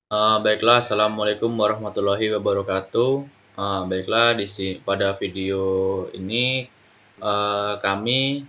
Baiklah, assalamualaikum warahmatullahi wabarakatuh. Baiklah, pada video ini kami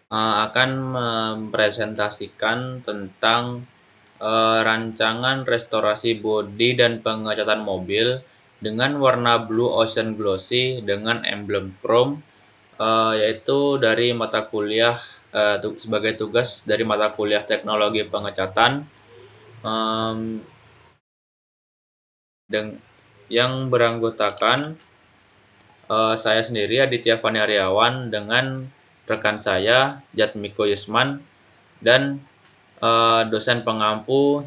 akan mempresentasikan tentang rancangan restorasi bodi dan pengecatan mobil dengan warna Blue Ocean Glossy dengan emblem chrome, yaitu dari mata kuliah sebagai tugas dari mata kuliah teknologi pengecatan. em, yang beranggotakan saya sendiri Aditya Fani Aryawan dengan rekan saya Jatmiko Yusman dan dosen pengampu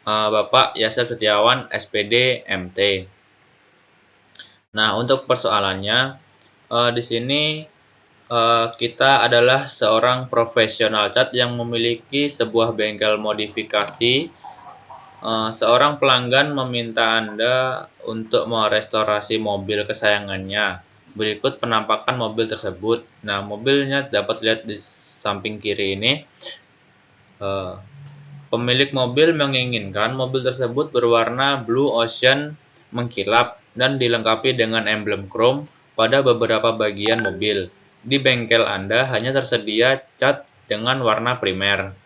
Bapak Yasir Setiawan SPD MT. Nah, untuk persoalannya di sini kita adalah seorang profesional cat yang memiliki sebuah bengkel modifikasi. Seorang pelanggan meminta Anda untuk merestorasi mobil kesayangannya. Berikut penampakan mobil tersebut. Nah, mobilnya dapat dilihat di samping kiri ini. Eh, Pemilik mobil menginginkan mobil tersebut berwarna Blue Ocean mengkilap dan dilengkapi dengan emblem chrome pada beberapa bagian mobil. Di bengkel Anda hanya tersedia cat dengan warna primer.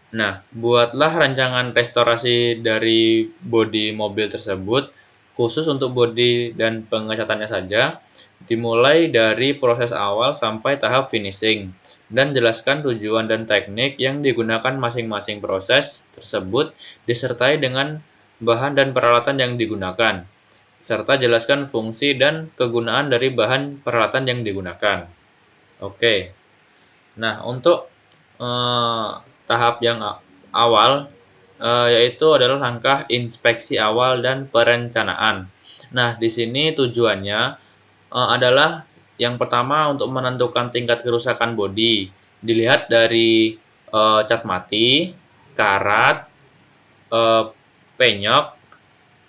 Nah, buatlah rancangan restorasi dari bodi mobil tersebut khusus untuk bodi dan pengecatannya saja, dimulai dari proses awal sampai tahap finishing, dan jelaskan tujuan dan teknik yang digunakan masing-masing proses tersebut disertai dengan bahan dan peralatan yang digunakan, serta jelaskan fungsi dan kegunaan dari bahan peralatan yang digunakan. Oke. Nah, untuk eh, tahap yang awal yaitu adalah langkah inspeksi awal dan perencanaan. Nah, di sini tujuannya adalah yang pertama untuk menentukan tingkat kerusakan bodi. Dilihat dari cat mati, karat, eh, penyok,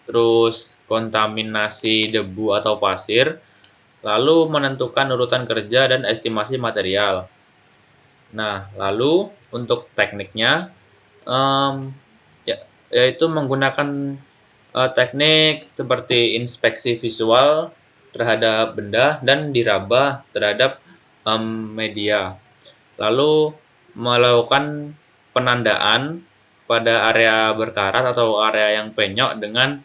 terus kontaminasi debu atau pasir, lalu menentukan urutan kerja dan estimasi material. Nah, lalu untuk tekniknya, em, yaitu menggunakan teknik seperti inspeksi visual terhadap benda dan diraba terhadap media. Lalu melakukan penandaan pada area berkarat atau area yang penyok dengan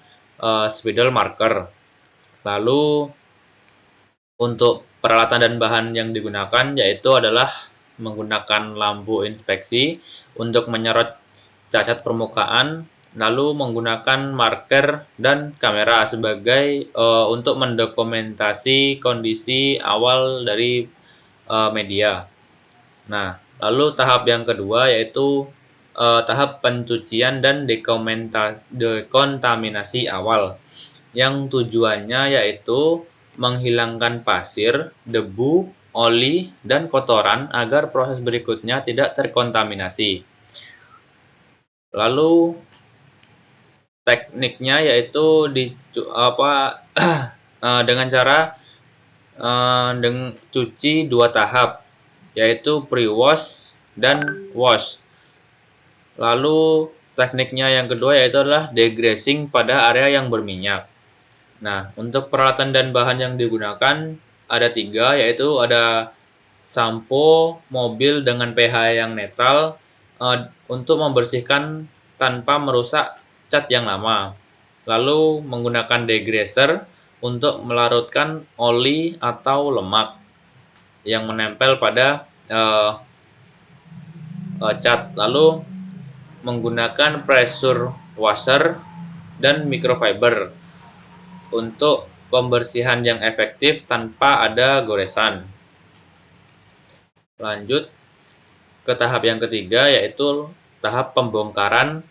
spidol marker. Lalu untuk peralatan dan bahan yang digunakan yaitu adalah menggunakan lampu inspeksi untuk menyorot cacat permukaan, lalu menggunakan marker dan kamera sebagai untuk mendokumentasi kondisi awal dari media. Nah, lalu tahap yang kedua yaitu tahap pencucian dan dekontaminasi awal, yang tujuannya yaitu menghilangkan pasir, debu, oli, dan kotoran agar proses berikutnya tidak terkontaminasi. Lalu tekniknya yaitu dengan cara cuci dua tahap, yaitu pre-wash dan wash. Lalu tekniknya yang kedua yaitu adalah degreasing pada area yang berminyak. Nah, untuk peralatan dan bahan yang digunakan ada 3, yaitu ada sampo mobil dengan pH yang netral untuk membersihkan tanpa merusak cat yang lama. Lalu menggunakan degreaser untuk melarutkan oli atau lemak yang menempel pada cat. Lalu menggunakan pressure washer dan microfiber untuk pembersihan yang efektif tanpa ada goresan. Lanjut ke tahap yang ketiga yaitu tahap pembongkaran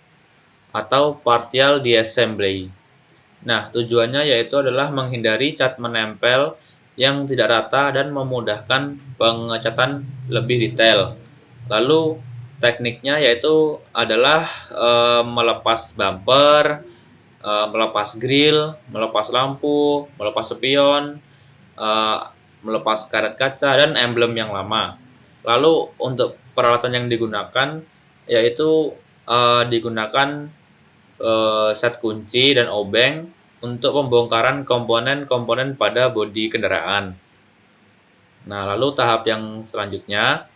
atau partial diassembly. Nah, tujuannya yaitu adalah menghindari cat menempel yang tidak rata dan memudahkan pengecatan lebih detail. Lalu tekniknya yaitu adalah melepas bumper, melepas grill, melepas lampu, melepas spion, eh, melepas karet kaca dan emblem yang lama. Lalu untuk peralatan yang digunakan yaitu digunakan set kunci dan obeng untuk pembongkaran komponen-komponen pada bodi kendaraan. Nah, lalu tahap yang selanjutnya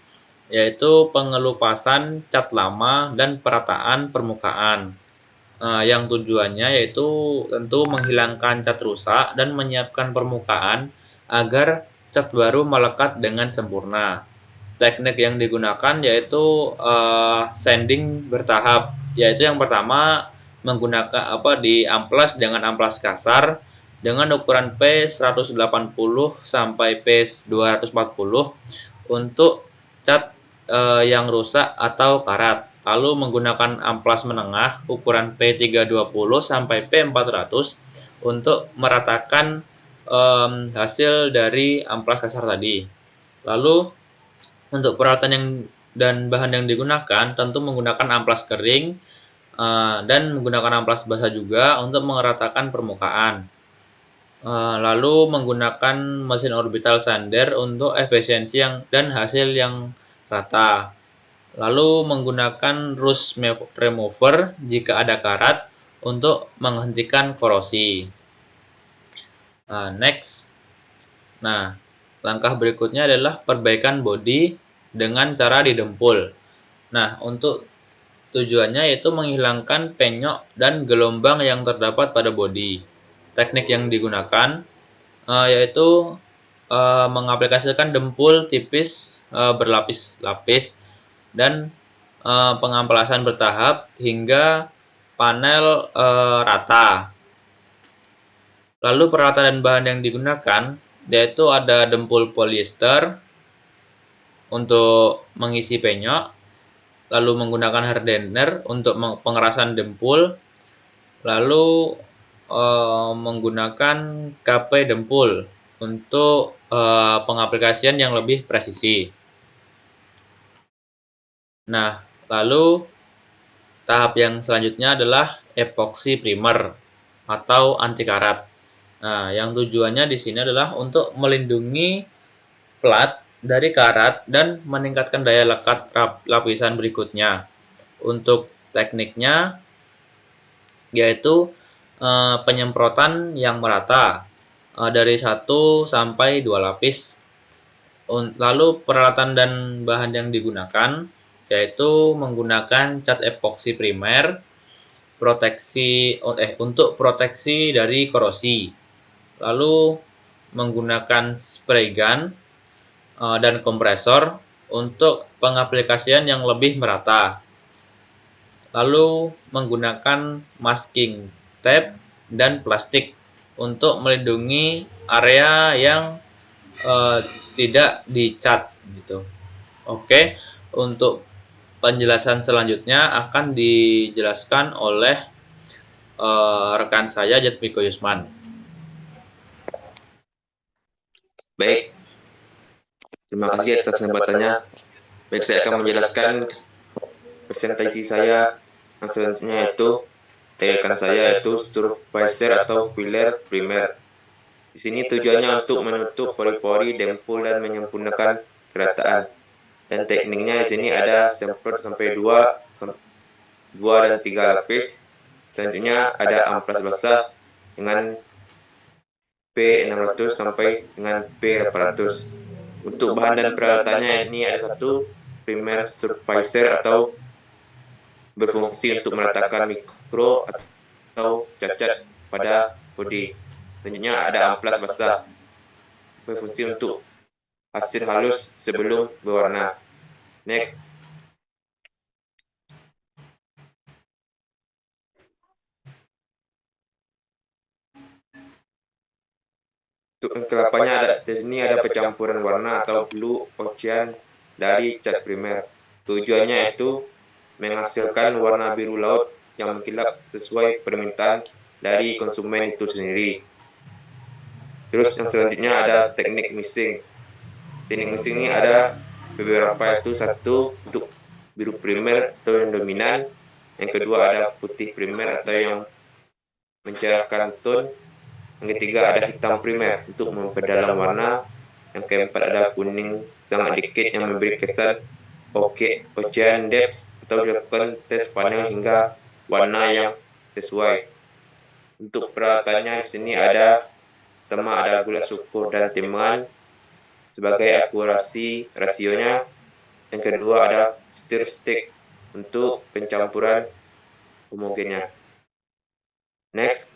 yaitu pengelupasan cat lama dan perataan permukaan. Yang tujuannya yaitu tentu menghilangkan cat rusak dan menyiapkan permukaan agar cat baru melekat dengan sempurna. Teknik yang digunakan yaitu sanding bertahap, yaitu yang pertama menggunakan di amplas dengan amplas kasar dengan ukuran P 180 sampai P 240 untuk cat yang rusak atau karat. Lalu menggunakan amplas menengah ukuran P 320 sampai P 400 untuk meratakan hasil dari amplas kasar tadi. Lalu untuk peralatan dan bahan yang digunakan tentu menggunakan amplas kering dan menggunakan amplas basah juga untuk meratakan permukaan. Lalu menggunakan mesin orbital sander untuk efisiensi dan hasil yang rata. Lalu menggunakan rust remover jika ada karat untuk menghentikan korosi. Next. Nah, langkah berikutnya adalah perbaikan bodi dengan cara didempul. Nah, untuk tujuannya yaitu menghilangkan penyok dan gelombang yang terdapat pada bodi. Teknik yang digunakan yaitu mengaplikasikan dempul tipis berlapis-lapis dan pengamplasan bertahap hingga panel rata. Lalu peralatan dan bahan yang digunakan yaitu ada dempul polyester untuk mengisi penyok, lalu menggunakan hardener untuk pengerasan dempul, lalu menggunakan KP dempul untuk pengaplikasian yang lebih presisi. Nah, lalu tahap yang selanjutnya adalah epoxy primer atau anti karat. Nah, yang tujuannya di sini adalah untuk melindungi plat dari karat dan meningkatkan daya lekat lapisan berikutnya. Untuk tekniknya yaitu penyemprotan yang merata dari 1 sampai 2 lapis. Lalu peralatan dan bahan yang digunakan yaitu menggunakan cat epoksi primer untuk proteksi dari korosi. Lalu menggunakan spray gun dan kompresor untuk pengaplikasian yang lebih merata. Lalu menggunakan masking tape dan plastik untuk melindungi area yang tidak dicat gitu. Oke, untuk penjelasan selanjutnya akan dijelaskan oleh rekan saya Jatmiko Yusman. Baik, terima kasih atas kesempatannya. Baik, saya akan menjelaskan presentasi saya yang selanjutnya yaitu rekan saya yaitu supervisor atau filler primer. Di sini tujuannya untuk menutup pori-pori dempul dan menyempurnakan kerataan. Dan tekniknya di sini ada semprot sampai 2 dan 3 lapis. Selanjutnya ada amplas basah dengan P600 sampai dengan P800. Untuk bahan dan peralatannya ini ada satu primer supervisor atau berfungsi untuk meratakan mikro atau cacat pada bodi. Selanjutnya ada amplas basah berfungsi untuk hasil halus sebelum berwarna. Next. Untuk kelapanya ada di sini ada pencampuran warna atau blue ocean dari cat primer. Tujuannya itu menghasilkan warna biru laut yang mengkilap sesuai permintaan dari konsumen itu sendiri. Terus yang selanjutnya ada teknik mixing. Teknik mixing ini ada beberapa, itu satu untuk biru primer atau yang dominan, yang kedua ada putih primer atau yang mencerahkan tone, yang ketiga ada hitam primer untuk memperdalam warna, yang keempat ada kuning sangat dikit yang memberi kesan ocean depth atau dilakukan tes panel hingga warna yang sesuai. Untuk peralatannya di sini ada pertama ada gula syukur dan timbang sebagai akurasi rasionya. Yang kedua ada stir stick untuk pencampuran homogennya. Next,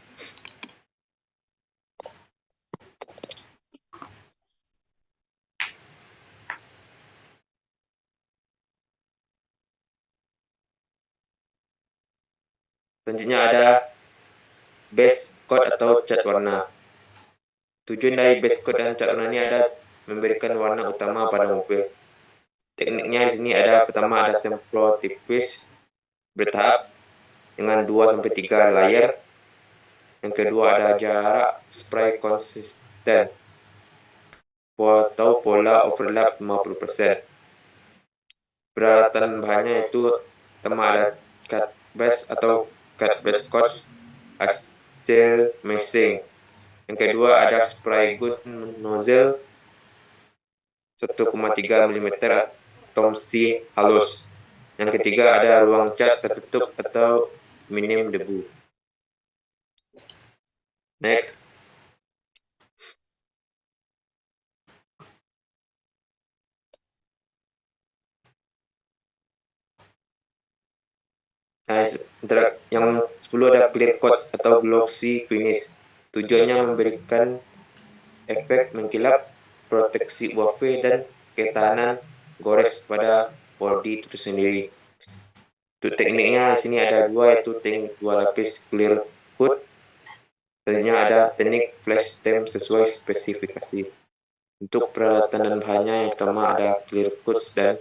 selanjutnya ada base coat atau cat warna. Tujuan dari base coat dan cat warna ini ada memberikan warna utama pada mobil. Tekniknya di sini ada pertama ada semprot tipis bertahap dengan 2-3 layer. Yang kedua ada jarak spray konsisten atau pola overlap 50%. Peralatan bahannya itu pertama ada cut base atau cut base coats hasil meshing. Yang kedua ada spray gun nozzle 1,3 mm Tomsi halus. Yang ketiga ada ruang cat tertutup atau minim debu. Next, yang 10 ada clear coat atau glossy finish. Tujuannya memberikan efek mengkilap, proteksi UV dan ketahanan gores pada bodi itu sendiri. Untuk tekniknya di sini ada dua, yaitu teknik 2 lapis clear coat. Selanjutnya ada teknik flash stem sesuai spesifikasi. Untuk peralatan dan bahannya yang pertama ada clear coat dan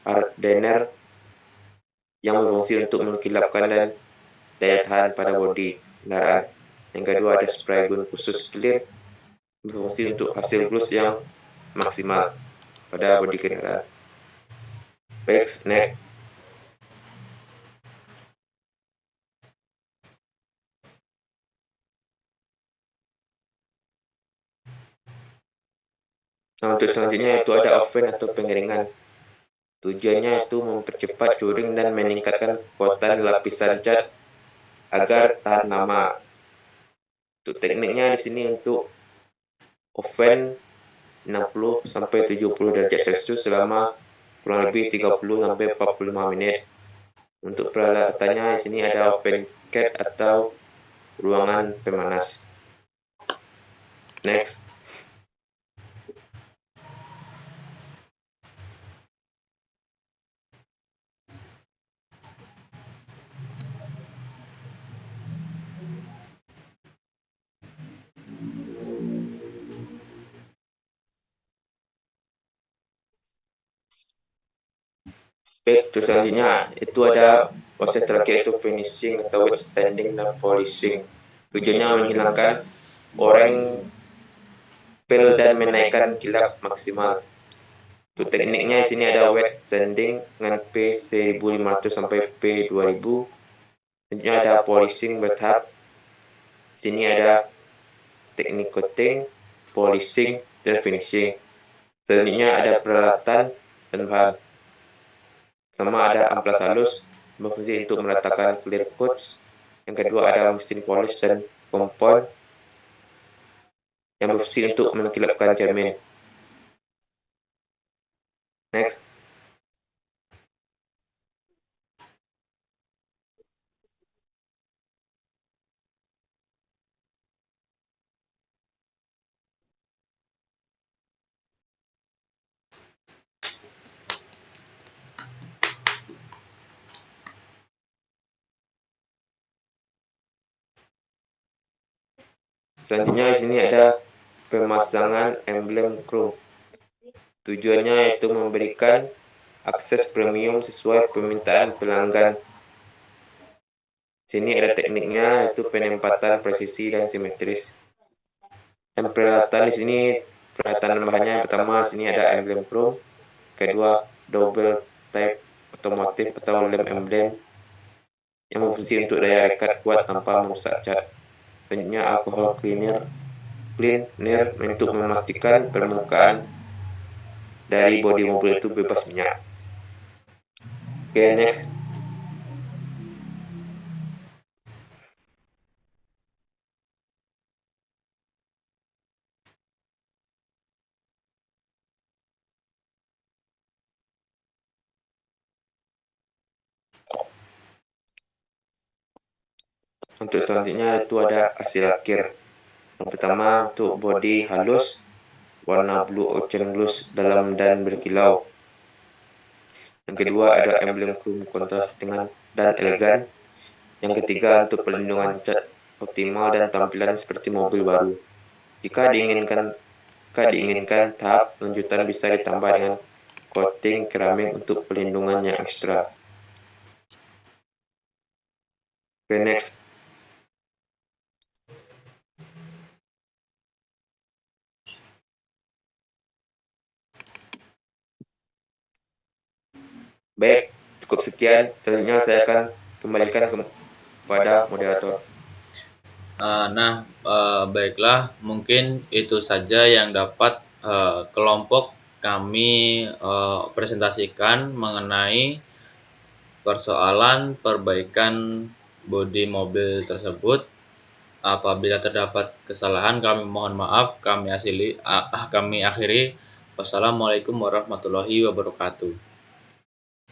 hardener yang berfungsi untuk mengkilapkan dan daya tahan pada bodi kendaraan. Yang kedua ada spray gun khusus clear berfungsi untuk hasil gloss yang maksimal pada bodi kendaraan. Baik, next. Nah, untuk selanjutnya itu ada oven atau pengeringan. Tujuannya itu mempercepat curing dan meningkatkan kekuatan lapisan cat agar tahan lama. Untuk tekniknya di sini untuk oven 60-70 derajat Celcius selama kurang lebih 30-45 menit. Untuk peralatannya di sini ada oven cat atau ruangan pemanas. Next. Baik, terus selanjutnya itu ada proses terakhir itu finishing atau wet standing dan polishing. Tujuannya menghilangkan oranye, pil dan menaikkan kilap maksimal. Untuk tekniknya di sini ada wet sanding dengan P1500 sampai P2000. Selanjutnya ada polishing bertahap. Di sini ada teknik coating, polishing, dan finishing. Selanjutnya ada peralatan dan bahan. Pertama ada amplas halus berfungsi untuk meratakan clear coats. Yang kedua ada mesin polish dan kompon yang berfungsi untuk mengkilapkan cermin. Next. Selanjutnya di sini ada pemasangan emblem chrome. Tujuannya yaitu memberikan akses premium sesuai permintaan pelanggan. Sini ada tekniknya yaitu penempatan presisi dan simetris. Dan peralatan di sini peralatan bahannya yang pertama di sini ada emblem chrome, kedua double type otomotif atau lem emblem yang berfungsi untuk daya rekat kuat tanpa merusak cat. Selanjutnya alkohol cleaner untuk memastikan permukaan dari bodi mobil itu bebas minyak. Oke, next. Untuk selanjutnya itu ada hasil akhir. Yang pertama untuk bodi halus, warna blue ocean gloss dalam dan berkilau. Yang kedua ada emblem chrome kontras dengan dan elegan. Yang ketiga untuk pelindungan cat optimal dan tampilan seperti mobil baru. Jika diinginkan tahap lanjutan bisa ditambah dengan coating keramik untuk pelindungan yang ekstra. Okay, next. Baik, cukup sekian. Selanjutnya saya akan kembalikan kepada moderator. Baiklah, mungkin itu saja yang dapat kelompok kami presentasikan mengenai persoalan perbaikan bodi mobil tersebut. Apabila terdapat kesalahan, kami mohon maaf. Kami akhiri. Wassalamualaikum warahmatullahi wabarakatuh.